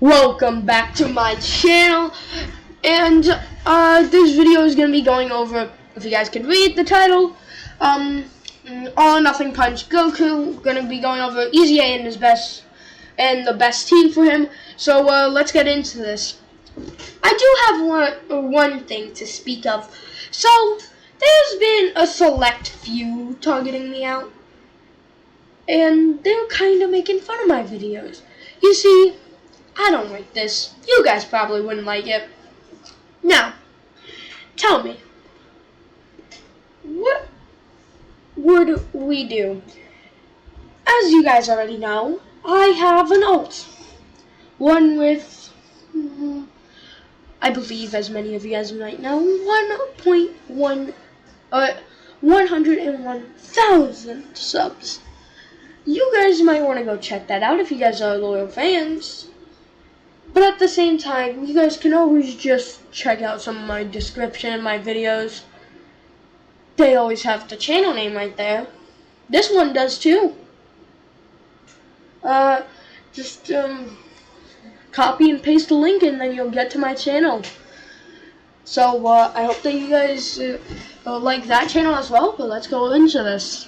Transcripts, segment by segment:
Welcome back to my channel, and this video is going to be going over, if you guys could read the title, All or Nothing Punch Goku. Going to be going over Easy A and his best, and the best team for him. So let's get into this. I do have one thing to speak of. So there's been a select few targeting me out, and they're kind of making fun of my videos. You see, I don't like this. You guys probably wouldn't like it. Now, tell me, what would we do? As you guys already know, I have an ult. One with, I believe, as many of you guys might know, 101,000 subs. You guys might want to go check that out if you guys are loyal fans. But at the same time, you guys can always just check out some of my description in my videos. They always have the channel name right there. This one does too. Just copy and paste the link and then you'll get to my channel. So I hope that you guys like that channel as well, but let's go into this.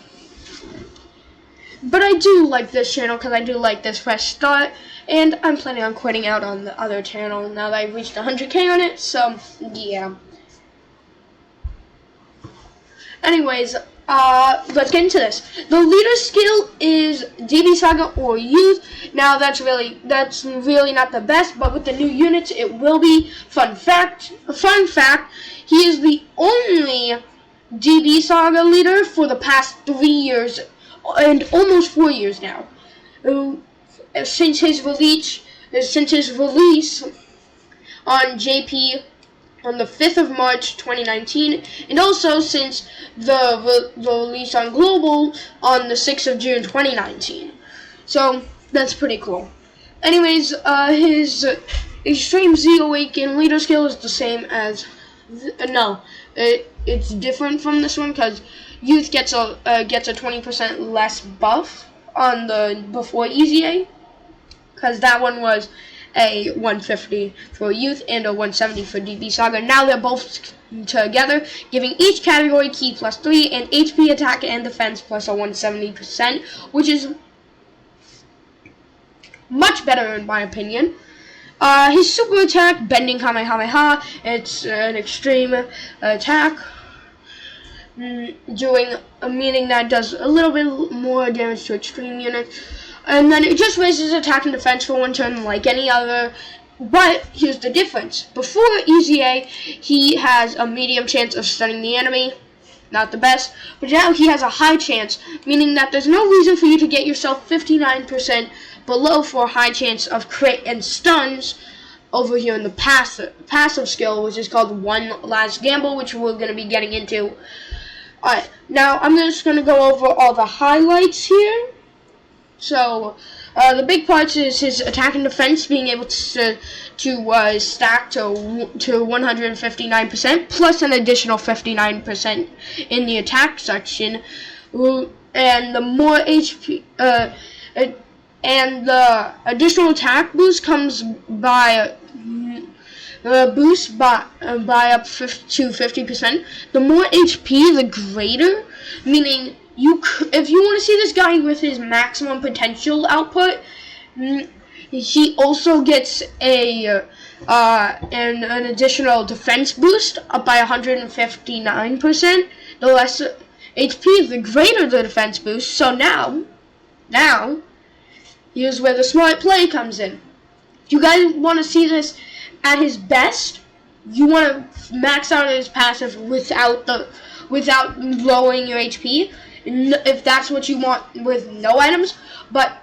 But I do like this channel because I do like this fresh start, and I'm planning on quitting out on the other channel now that I've reached 100K on it, so yeah. Anyways, let's get into this. The leader skill is DB Saga or Youth. Now that's really not the best, but with the new units it will be. Fun fact, he is the only DB Saga leader for the past 3 years and almost 4 years now. Since his release on JP on the 5th of March 2019, and also since the release on Global on the 6th of June 2019. So that's pretty cool. Anyways, his Extreme Z Awaken leader skill is the same as it's different from this one because Youth gets a 20% less buff on the before Easy A, because that one was a 150 for Youth and a 170 for DB Saga. Now they're both together, giving each category key +3 and HP, attack, and defense plus a 170%, which is much better in my opinion. His super attack, Bending Kamehameha, it's an extreme attack, meaning that does a little bit more damage to extreme units. And then it just raises attack and defense for one turn like any other. But here's the difference. Before Easy A, he has a medium chance of stunning the enemy. Not the best. But now he has a high chance, meaning that there's no reason for you to get yourself 59% below for a high chance of crit and stuns over here in the passive skill, which is called One Last Gamble, which we're going to be getting into. Alright, now I'm just going to go over all the highlights here. So, the big parts is his attack and defense being able to stack to 159%, plus an additional 59% in the attack section, and the more HP, and the additional attack boost comes by up to 50%. The more HP, the greater, meaning if you want to see this guy with his maximum potential output, he also gets an additional defense boost up by 159%. The less HP, the greater the defense boost. So now, here's where the smart play comes in. If you guys want to see this at his best, you want to max out his passive without lowering your HP. If that's what you want with no items. But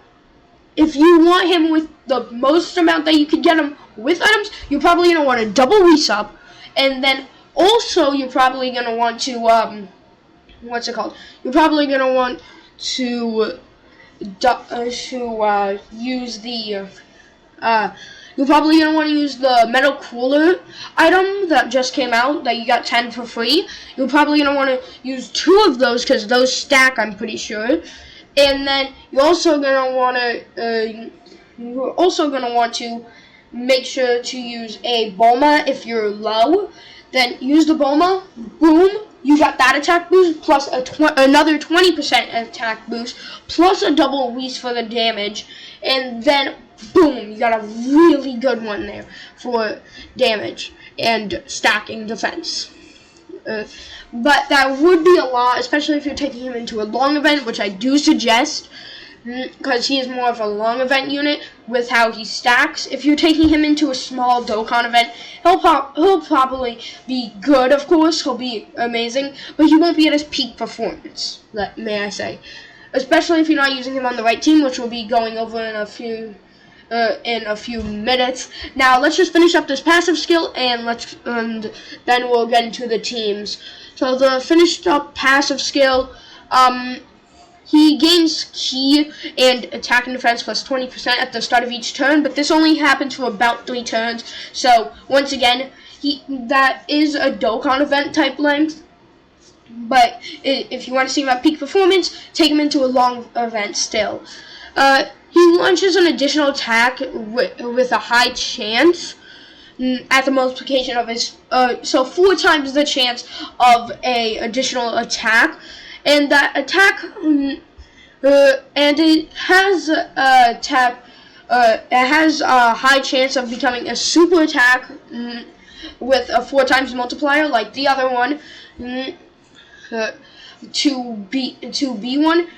if you want him with the most amount that you could get him with items, you're probably going to want to double resub, and then also you're probably going to want to you're probably going to want to you're probably going to want to use the Metal Cooler item that just came out, that you got 10 for free. You're probably going to want to use 2 of those, because those stack, I'm pretty sure. And then you're also going to want to make sure to use a Bulma if you're low. Then use the Bulma, boom, you got that attack boost, plus another 20% attack boost, plus a double Whis for the damage, and then boom, you got a really good one there for damage and stacking defense. But that would be a lot, especially if you're taking him into a long event, which I do suggest, because he is more of a long event unit with how he stacks. If you're taking him into a small Dokkan event, he'll probably be good, of course. He'll be amazing, but he won't be at his peak performance, may I say. Especially if you're not using him on the right team, which we'll be going over in a few minutes. Now let's just finish up this passive skill, and then we'll get into the teams. So the finished up passive skill, he gains ki and attack and defense plus 20% at the start of each turn, but this only happens for about 3 turns. So once again, that is a Dokkan event type length. But if you want to see him at peak performance, take him into a long event still. He launches an additional attack with a high chance at the multiplication of his, so 4 times the chance of a additional attack, and that attack, and it has a high chance of becoming a super attack with a 4 times multiplier like the other one, to be one,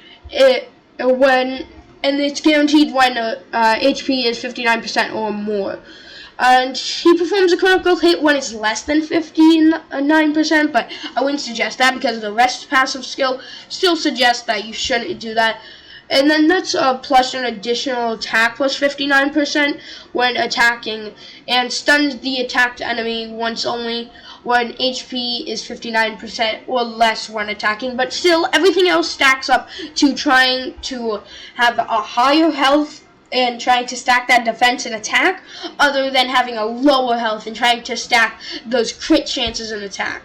and it's guaranteed when HP is 59% or more. And he performs a critical hit when it's less than 59%, but I wouldn't suggest that because the rest passive skill still suggests that you shouldn't do that. And then that's plus an additional attack plus 59% when attacking, and stuns the attacked enemy once only when HP is 59% or less when attacking. But still, everything else stacks up to trying to have a higher health and trying to stack that defense and attack, other than having a lower health and trying to stack those crit chances and attack.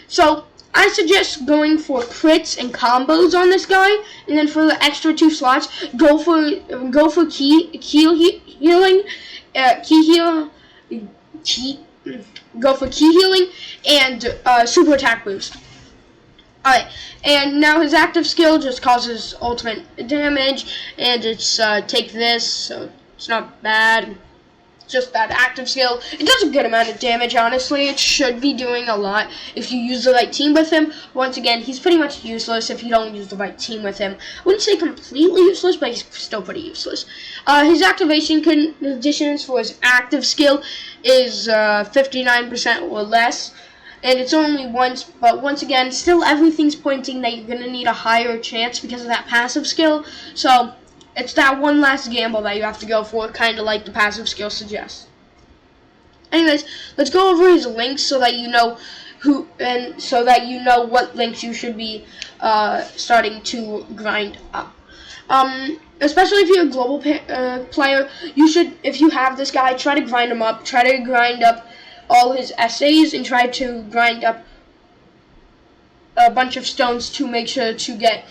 So I suggest going for crits and combos on this guy, and then for the extra 2 slots, go for ki healing, go for ki healing and super attack boost. Alright, and now his active skill just causes ultimate damage, and it's take this, so it's not bad. It's just that active skill. It does a good amount of damage, honestly. It should be doing a lot if you use the right team with him. Once again, he's pretty much useless if you don't use the right team with him. I wouldn't say completely useless, but he's still pretty useless. His activation conditions for his active skill is 59% or less. And it's only once, but once again, still everything's pointing that you're going to need a higher chance because of that passive skill. So it's that one last gamble that you have to go for, kind of like the passive skill suggests. Anyways, let's go over his links so that you know what links you should be starting to grind up. Especially if you're a global player, you should, if you have this guy, try to grind him up. Try to grind up all his essays and try to grind up a bunch of stones to make sure to get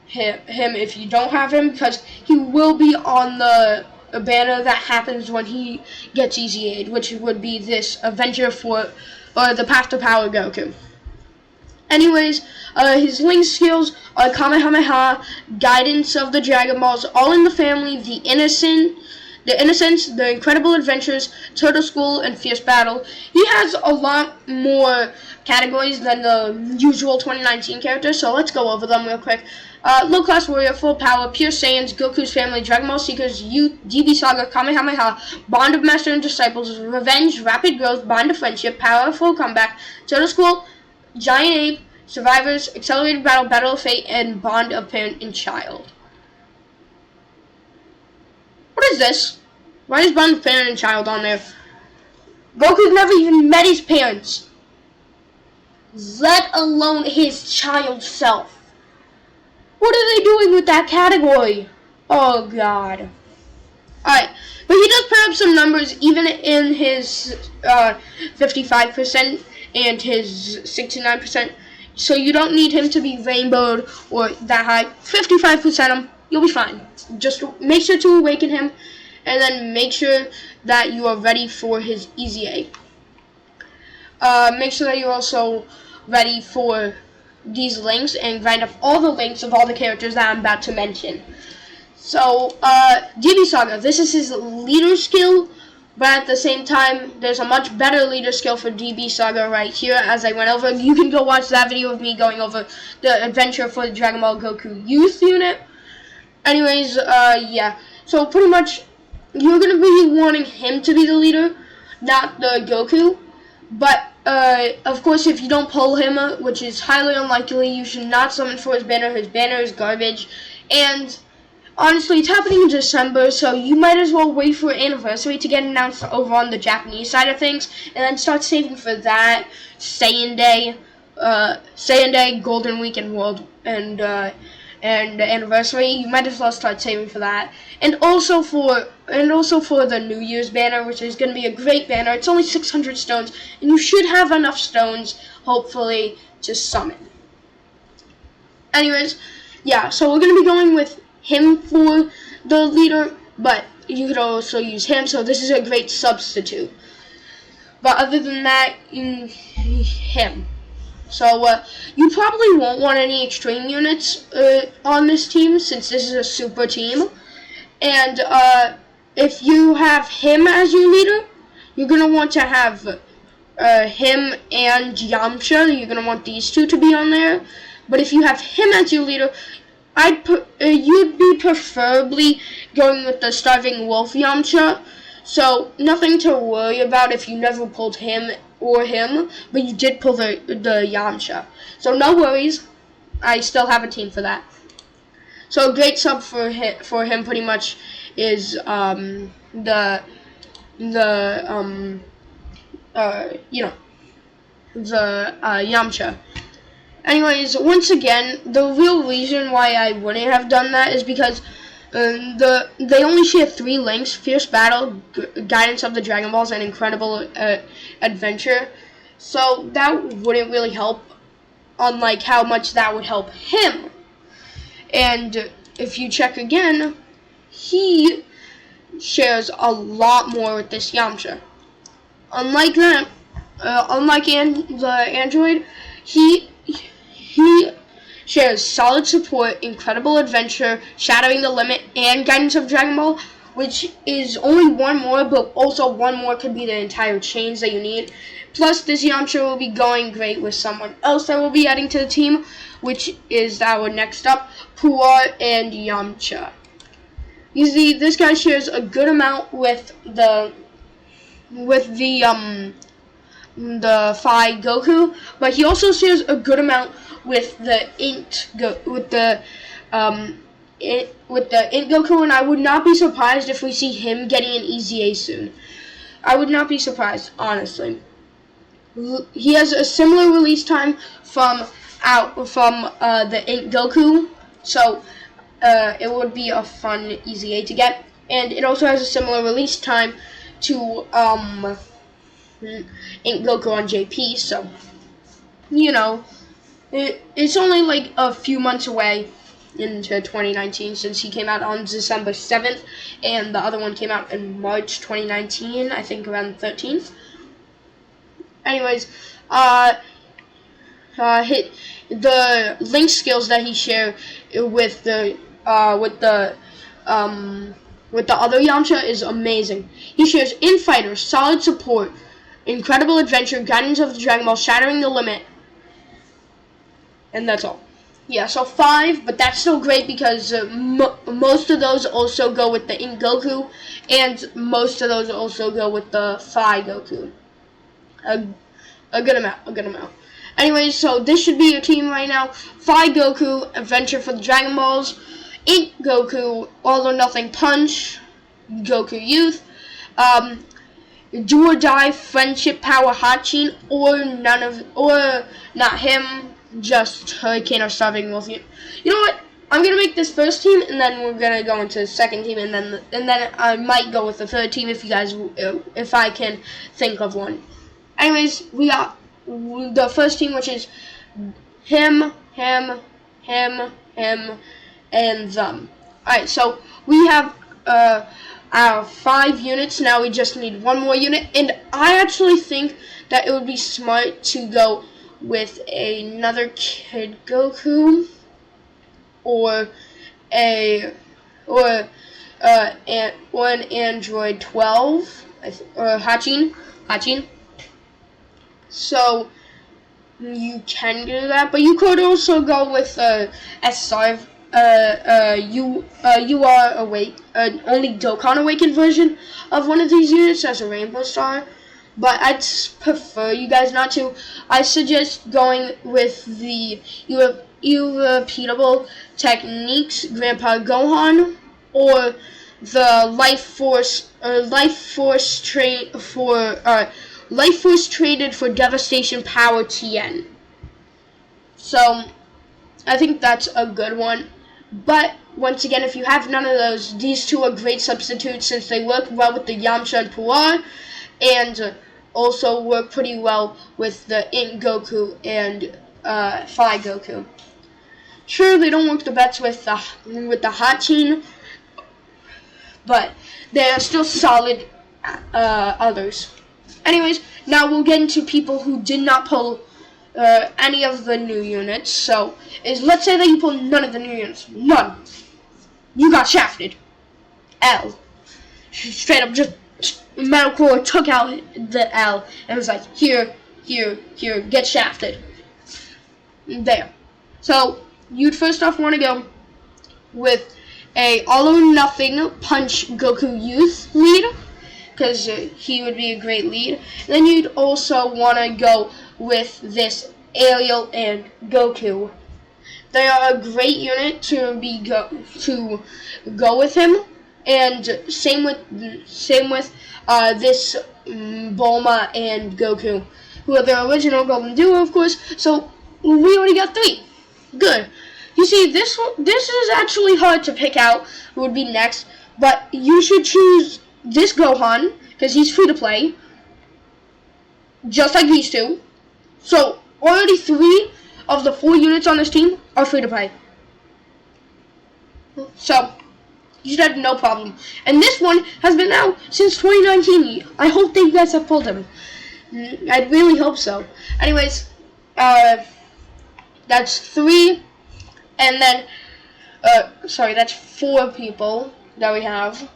him if you don't have him, because he will be on the banner that happens when he gets Easy Aid, which would be this Adventure for the Path to Power Goku. Anyways, his link skills are Kamehameha, Guidance of the Dragon Balls, All in the Family, The Innocence, The Incredible Adventures, Turtle School, and Fierce Battle. He has a lot more categories than the usual 2019 characters, so let's go over them real quick. Low Class Warrior, Full Power, Pure Saiyans, Goku's Family, Dragon Ball Seekers, Youth, DB Saga, Kamehameha, Bond of Master and Disciples, Revenge, Rapid Growth, Bond of Friendship, Powerful Comeback, Turtle School, Giant Ape, Survivors, Accelerated Battle, Battle of Fate, and Bond of Parent and Child. What is this? Why is Bond of Parent and Child on there? Goku's never even met his parents, let alone his child self. What are they doing with that category? Oh god. Alright, but he does put up some numbers even in his 55% and his 69%, so you don't need him to be rainbowed or that high. 55% him, you'll be fine. Just make sure to awaken him and then make sure that you are ready for his EZA. Make sure that you're also ready for these links and grind up all the links of all the characters that I'm about to mention. So, DB Saga, this is his leader skill, but at the same time, there's a much better leader skill for DB Saga right here, as I went over. You can go watch that video of me going over the adventure for the Dragon Ball Goku Youth Unit. Anyways, yeah. So, pretty much, you're going to be wanting him to be the leader, not the Goku. But, of course, if you don't pull him, which is highly unlikely, you should not summon for his banner. His banner is garbage. And honestly, it's happening in December, so you might as well wait for anniversary to get announced over on the Japanese side of things, and then start saving for that, Saiyan Day, Golden Week, and World, and anniversary. You might as well start saving for that, and also for the New Year's banner, which is going to be a great banner. It's only 600 stones, and you should have enough stones, hopefully, to summon. Anyways, yeah. So we're going to be going with him for the leader, but you could also use him, so this is a great substitute. But other than that, him. So you probably won't want any extreme units on this team, since this is a super team. And if you have him as your leader, you're going to want to have him and Yamcha. You're going to want these two to be on there. But if you have him as your leader, you'd be preferably going with the Starving Wolf Yamcha, so nothing to worry about if you never pulled him or him, but you did pull the Yamcha. So no worries, I still have a team for that. So a great sub for him pretty much is the Yamcha. Anyways, once again, the real reason why I wouldn't have done that is because they only share 3 links: Fierce Battle, Guidance of the Dragon Balls, and Incredible Adventure. So that wouldn't really help, unlike how much that would help him. And if you check again, he shares a lot more with this Yamcha. Unlike that, the Android, he shares Solid Support, Incredible Adventure, Shattering the Limit, and Guidance of Dragon Ball, which is only one more, but also one more could be the entire chains that you need. Plus, this Yamcha will be going great with someone else that we'll be adding to the team, which is our next up, Puar and Yamcha. You see, this guy shares a good amount with the Phi Goku, but he also shares a good amount with the INT Goku, and I would not be surprised if we see him getting an EZA soon. I would not be surprised, honestly. He has a similar release time from the INT Goku, so it would be a fun EZA to get, and it also has a similar release time to INT Goku on JP, so you know. It's only like a few months away into 2019, since he came out on December 7th, and the other one came out in March 2019, I think around the 13th. Anyways, the link skills that he shared with the other Yamcha is amazing. He shares Infighter, Solid Support, Incredible Adventure, Guidance of the Dragon Ball, Shattering the Limit, and that's all. Yeah, so 5, but that's still great because most of those also go with the INT Goku, and most of those also go with the Phi Goku. A good amount. Anyways, so this should be your team right now. Phi Goku, Adventure for the Dragon Balls, INT Goku, All or Nothing Punch, Goku Youth, Do or Die, Friendship Power Hachin, or not him, just Hurricane or Starving Wolf. You know what? I'm gonna make this first team, and then we're gonna go into the second team, and then I might go with the third team if I can think of one. Anyways, we got the first team, which is him, and them. Alright, so we have Out of 5 units, now we just need 1 more unit, and I actually think that it would be smart to go with another Kid Goku or an Android 12 or Hachin. So you can do that, but you could also go with SR. You are awake. Only Dokkan Awakened version of one of these units as a Rainbow Star, but I'd prefer you guys not to. I suggest going with the irrepeatable techniques Grandpa Gohan, or the Life Force traded for Devastation Power TN. So I think that's a good one. But once again, if you have none of those, these two are great substitutes since they work well with the Yamcha and Puar, and also work pretty well with the INT Goku and Phi Goku. Sure, they don't work the best with the Hachin, but they are still solid others. Anyways, now we'll get into people who did not pull any of the new units. So, let's say that you pulled none of the new units. None. You got shafted. L. Straight up just Metal Core took out the L and was like, here, get shafted. There. So, you'd first off want to go with a all or nothing punch Goku Youth lead, because he would be a great lead. Then you'd also want to go with this Ariel and Goku. They are a great unit to go with him, and same with this Bulma and Goku, who are the original Golden Duo, of course. So we already got 3. Good. You see, this is actually hard to pick out who would be next, but you should choose this Gohan, because he's free to play, just like these two. So, already 3 of the 4 units on this team are free to play. So, you should have no problem. And this one has been out since 2019. I hope that you guys have pulled him. I really hope so. Anyways, that's 3. And then, that's 4 people that we have.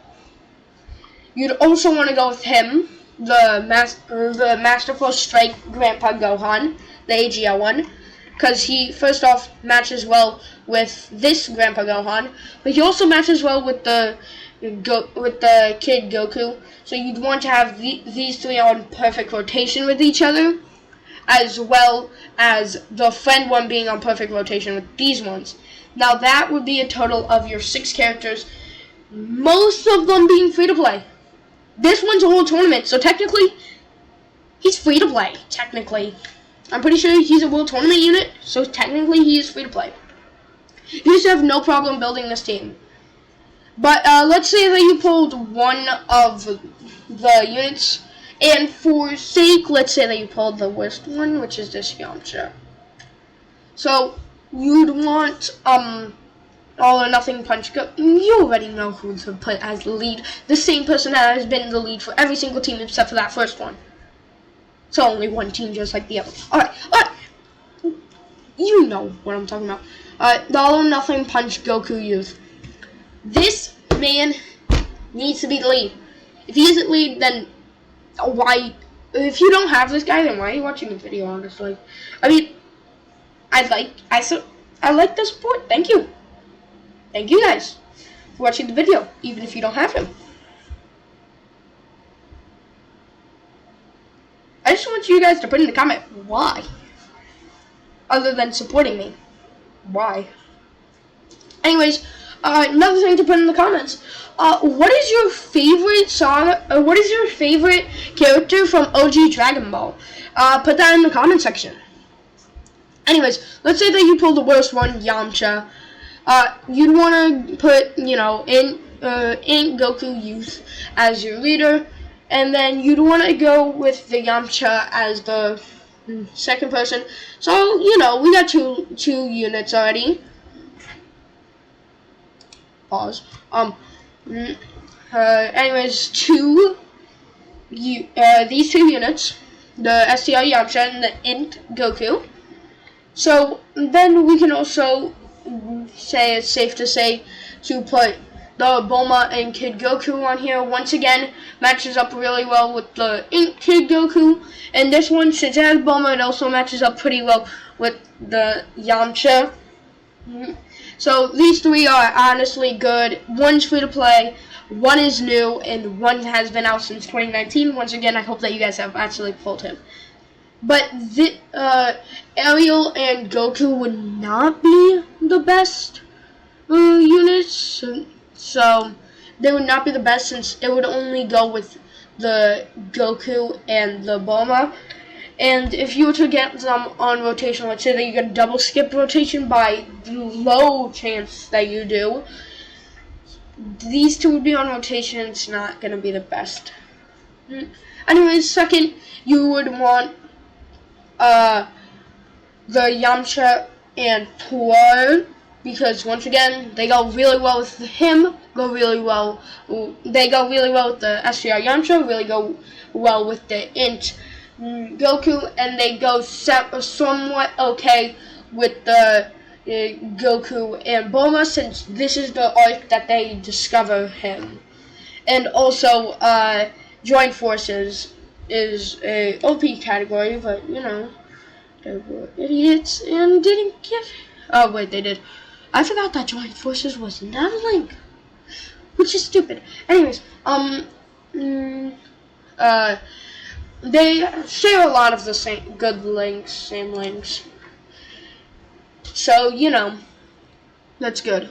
You'd also want to go with him, the Masterful Strike Grandpa Gohan, the AGL one, because he first off matches well with this Grandpa Gohan, but he also matches well with the Kid Goku. So you'd want to have these 3 on perfect rotation with each other, as well as the friend one being on perfect rotation with these ones. Now that would be a total of your 6 characters, most of them being free to play. This one's a whole tournament, so technically, he's free to play. Technically, I'm pretty sure he's a World Tournament unit, so technically he is free to play. You should have no problem building this team. But let's say that you pulled one of the units, and for sake, let's say that you pulled the worst one, which is this Yamcha. So you'd want all or nothing punch go. You already know who to put as the lead. The same person that has been the lead for every single team except for that first one. So only one team, just like the other. Alright. You know what I'm talking about. The all or nothing punch Goku Youth. This man needs to be the lead. If he isn't lead, then why? If you don't have this guy, then why are you watching the video? Honestly, I mean, I like the support. Thank you. Thank you guys for watching the video, even if you don't have him. I just want you guys to put in the comment why. Other than supporting me. Why? Anyways, another thing to put in the comments. What is your favorite song, what is your favorite character from OG Dragon Ball? Put that in the comment section. Anyways, let's say that you pull the worst one, Yamcha. You'd want to put, in Goku Youth as your leader, and then you'd want to go with the Yamcha as the second person. So, we got two units already. Pause. Anyways, these two units, the STR Yamcha and the INT GOKU. So then we can also say it's safe to say to put the Bulma and Kid Goku on here. Once again, matches up really well with the INT Kid Goku. And this one, since it has Bulma, it also matches up pretty well with the Yamcha. So these three are honestly good. One's free to play, one is new, and one has been out since 2019. Once again, I hope that you guys have actually pulled him. But Ariel and Goku would not be the best units, so they would not be the best since it would only go with the Goku and the Bulma. And if you were to get them on rotation, let's say that you get double skip rotation by low chance that you do, these two would be on rotation. It's not going to be the best. Anyways, second, you would want the Yamcha and TURS, because once again, they go really well with him, they go really well with the STR Yamcha, really go well with the INT Goku, and they go somewhat okay with the Goku and Bulma, since this is the arc that they discover him. And also, Joint Forces is a OP category, but you know, they were idiots and didn't give. Oh wait, they did. I forgot that Joint Forces was not a link, which is stupid. Anyways, they share a lot of the same links. So you know, that's good.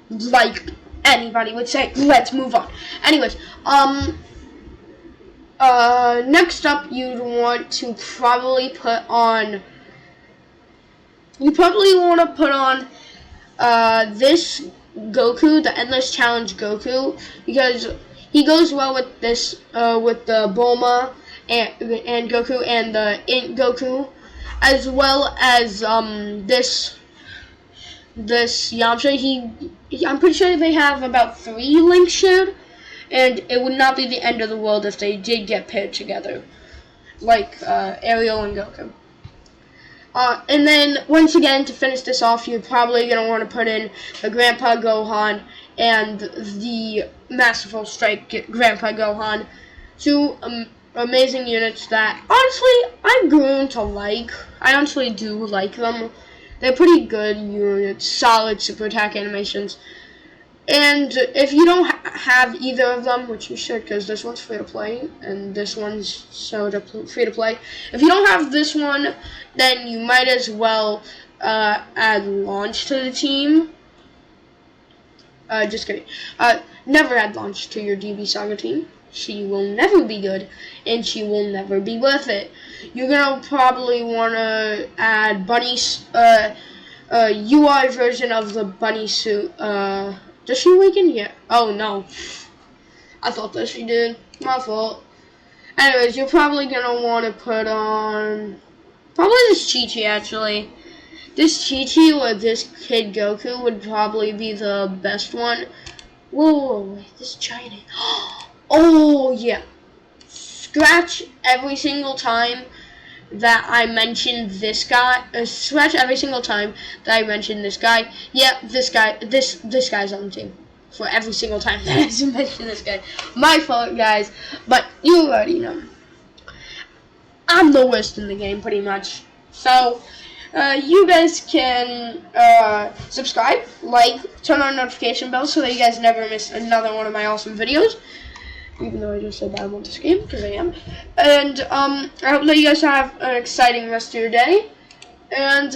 Like anybody would say, let's move on. Anyways, next up, you'd want to probably put on. This Goku, the Endless Challenge Goku, because he goes well with this, with the Bulma and Goku and the INT Goku, as well as this Yamcha. I'm pretty sure they have about 3 links shared, and it would not be the end of the world if they did get paired together, like Ariel and Goku. And then, once again, to finish this off, you're probably going to want to put in the Grandpa Gohan and the Masterful Strike Grandpa Gohan. 2 amazing units that, honestly, I've grown to like. I honestly do like them. They're pretty good units, solid super attack animations. And if you don't have either of them, which you should, because this one's free to play and this one's free to play. If you don't have this one, then you might as well add Launch to the team. Just kidding. Never add Launch to your DB Saga team. She will never be good, and she will never be worth it. You're gonna probably want to add Bunny's UI version of the Bunny suit. Does she awaken yet? Oh no. I thought that she did. My fault. Anyways, you're probably gonna want to put on probably this Chi-Chi actually. This Chi-Chi or this Kid Goku would probably be the best one. Whoa, wait, this giant. Oh yeah. Scratch every single time that I mentioned this guy. Scratch every single time that I mentioned this guy. Yeah, this guy's on the team. For every single time that I mention this guy. My fault, guys. But you already know. I'm the worst in the game, pretty much. So, you guys can subscribe, like, turn on notification bells so that you guys never miss another one of my awesome videos. Even though I just said that I want this game, because I am. And I hope that you guys have an exciting rest of your day. And